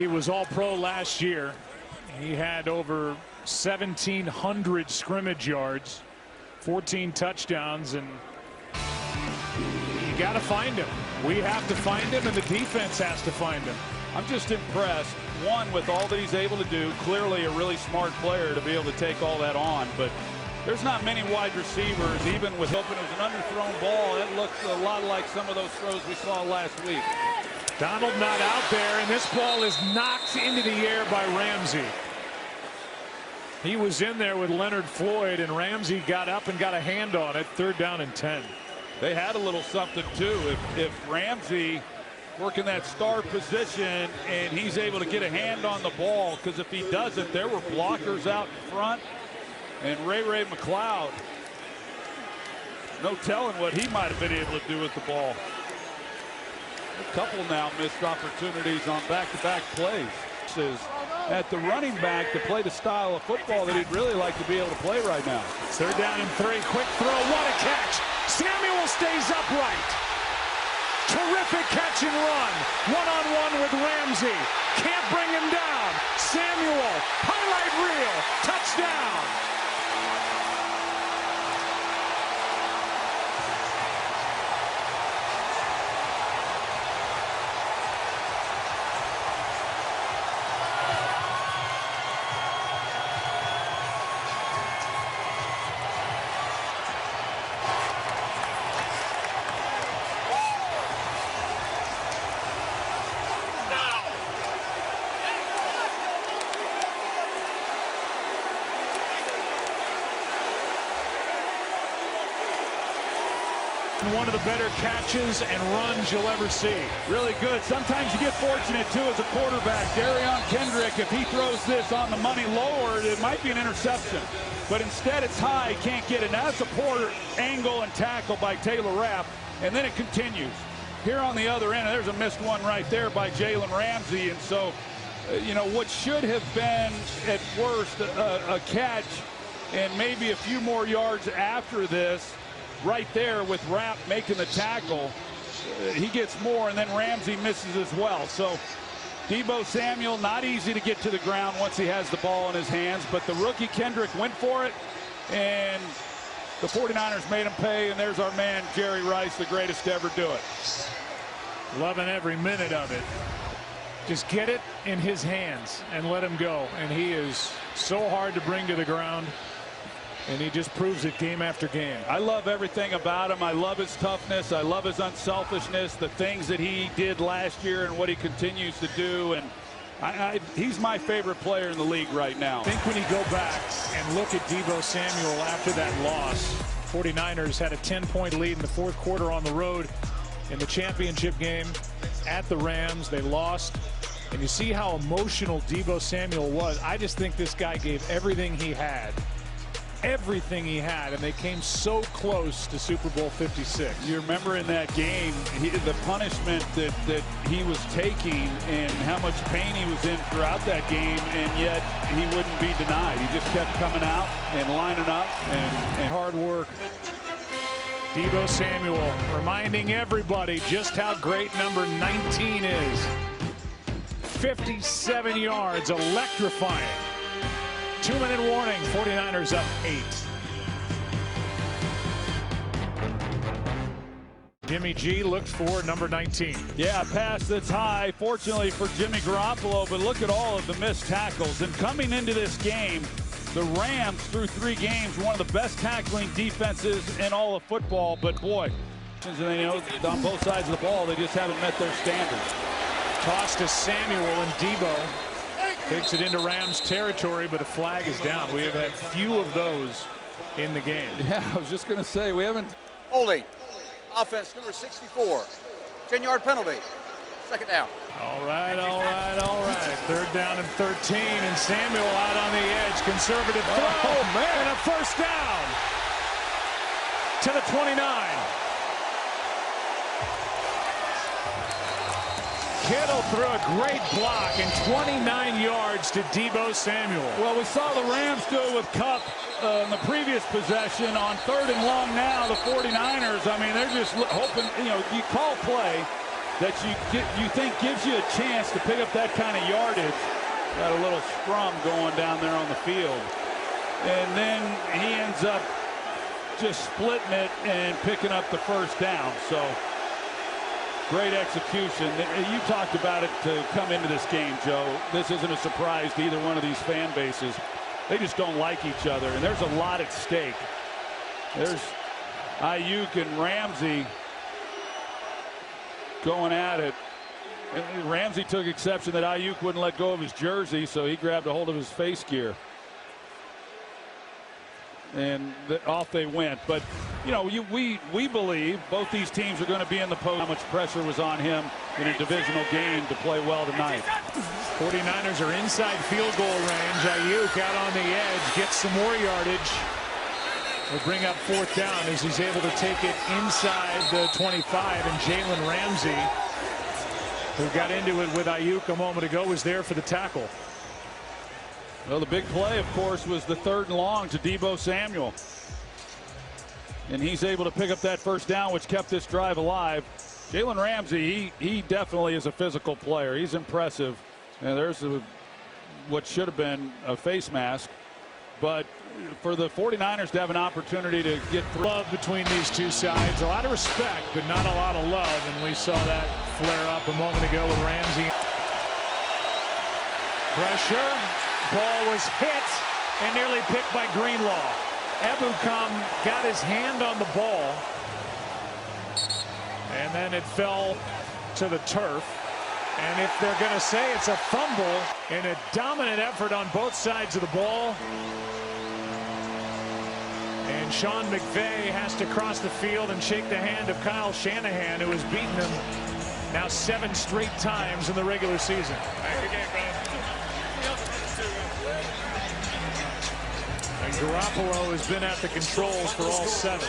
He was all-pro last year. He had over 1,700 scrimmage yards, 14 touchdowns, and you got to find him. We have to find him, and the defense has to find him. I'm just impressed, one, with all that he's able to do. Clearly a really smart player to be able to take all that on, but there's not many wide receivers, even with hoping it was an underthrown ball. It looked a lot like some of those throws we saw last week. Donald not out there, and this ball is knocked into the air by Ramsey. He was in there with Leonard Floyd, and Ramsey got up and got a hand on it. 3rd down and 10. They had a little something, too. If Ramsey working that star position and he's able to get a hand on the ball, because if he doesn't, there were blockers out in front. And Ray McLeod, no telling what he might have been able to do with the ball. A couple now missed opportunities on back-to-back plays. At the running back to play the style of football that he'd really like to be able to play right now. 3rd down and 3. Quick throw. What a catch. Samuel stays upright. Terrific catch and run. One-on-one with Ramsey. Can't bring him down. Samuel. Highlight reel. Touchdown. One of the better catches and runs you'll ever see. Really good. Sometimes you get fortunate, too, as a quarterback. Darion Kendrick, if he throws this on the money lowered, it might be an interception. But instead, it's high. Can't get it. Now, that's a poor angle and tackle by Taylor Rapp. And then it continues. Here on the other end, there's a missed one right there by Jalen Ramsey. And so, you know, what should have been, at worst, a catch and maybe a few more yards after this, right there with Rapp making the tackle, he gets more, and then Ramsey misses as well. So Deebo Samuel, not easy to get to the ground once he has the ball in his hands, but the rookie Kendrick went for it, and the 49ers made him pay, and there's our man Jerry Rice, the greatest to ever do it. Loving every minute of it. Just get it in his hands and let him go, and he is so hard to bring to the ground. And he just proves it game after game. I love everything about him. I love his toughness. I love his unselfishness, the things that he did last year and what he continues to do. And he's my favorite player in the league right now. I think when you go back and look at Deebo Samuel after that loss, 49ers had a 10-point lead in the 4th quarter on the road in the championship game at the Rams. They lost. And you see how emotional Deebo Samuel was. I just think this guy gave everything he had. Everything he had, and they came so close to Super Bowl 56. You remember in that game, the punishment that he was taking and how much pain he was in throughout that game, and yet he wouldn't be denied. He just kept coming out and lining up and hard work. Deebo Samuel reminding everybody just how great number 19 is. 57 yards, electrifying. 2-minute warning, 49ers up 8. Jimmy G looks for number 19. Yeah, pass that's high, fortunately for Jimmy Garoppolo, but look at all of the missed tackles. And coming into this game, the Rams, through 3 games, one of the best tackling defenses in all of football. But boy, and they know on both sides of the ball, they just haven't met their standards. Toss to Samuel, and Deebo takes it into Rams territory, but a flag is down. We have had few of those in the game. Yeah, I was just going to say, we haven't. Holding. Offense number 64. 10-yard penalty. 2nd down. All right. 3rd down and 13, and Samuel out on the edge. Conservative throw. Oh, man. And a 1st down to the 29. Kittle threw a great block and 29 yards to Deebo Samuel. Well, we saw the Rams do it with Kupp in the previous possession on 3rd and long now. The 49ers, I mean, they're just hoping, you know, you call play, that you think gives you a chance to pick up that kind of yardage. Got a little scrum going down there on the field. And then he ends up just splitting it and picking up the first down. So great execution. You talked about it to come into this game, Joe. This isn't a surprise to either one of these fan bases. They just don't like each other, and there's a lot at stake. There's Aiyuk and Ramsey going at it. And Ramsey took exception that Aiyuk wouldn't let go of his jersey, so he grabbed a hold of his face gear. And off they went. But, you know, we believe both these teams are going to be in the post. How much pressure was on him in a divisional game to play well tonight. 49ers are inside field goal range. Aiyuk out on the edge, gets some more yardage. Will bring up fourth down as he's able to take it inside the 25. And Jalen Ramsey, who got into it with Aiyuk a moment ago, was there for the tackle. Well, the big play, of course, was the 3rd and long to Deebo Samuel. And he's able to pick up that first down, which kept this drive alive. Jalen Ramsey, he definitely is a physical player. He's impressive. And there's what should have been a face mask. But for the 49ers to have an opportunity to get through. Love between these two sides. A lot of respect, but not a lot of love. And we saw that flare up a moment ago with Ramsey. Pressure. Ball was hit and nearly picked by Greenlaw. Ebukam got his hand on the ball. And then it fell to the turf. And if they're going to say it's a fumble in a dominant effort on both sides of the ball. And Sean McVay has to cross the field and shake the hand of Kyle Shanahan, who has beaten him now 7 straight times in the regular season. And Garoppolo has been at the controls for all 7.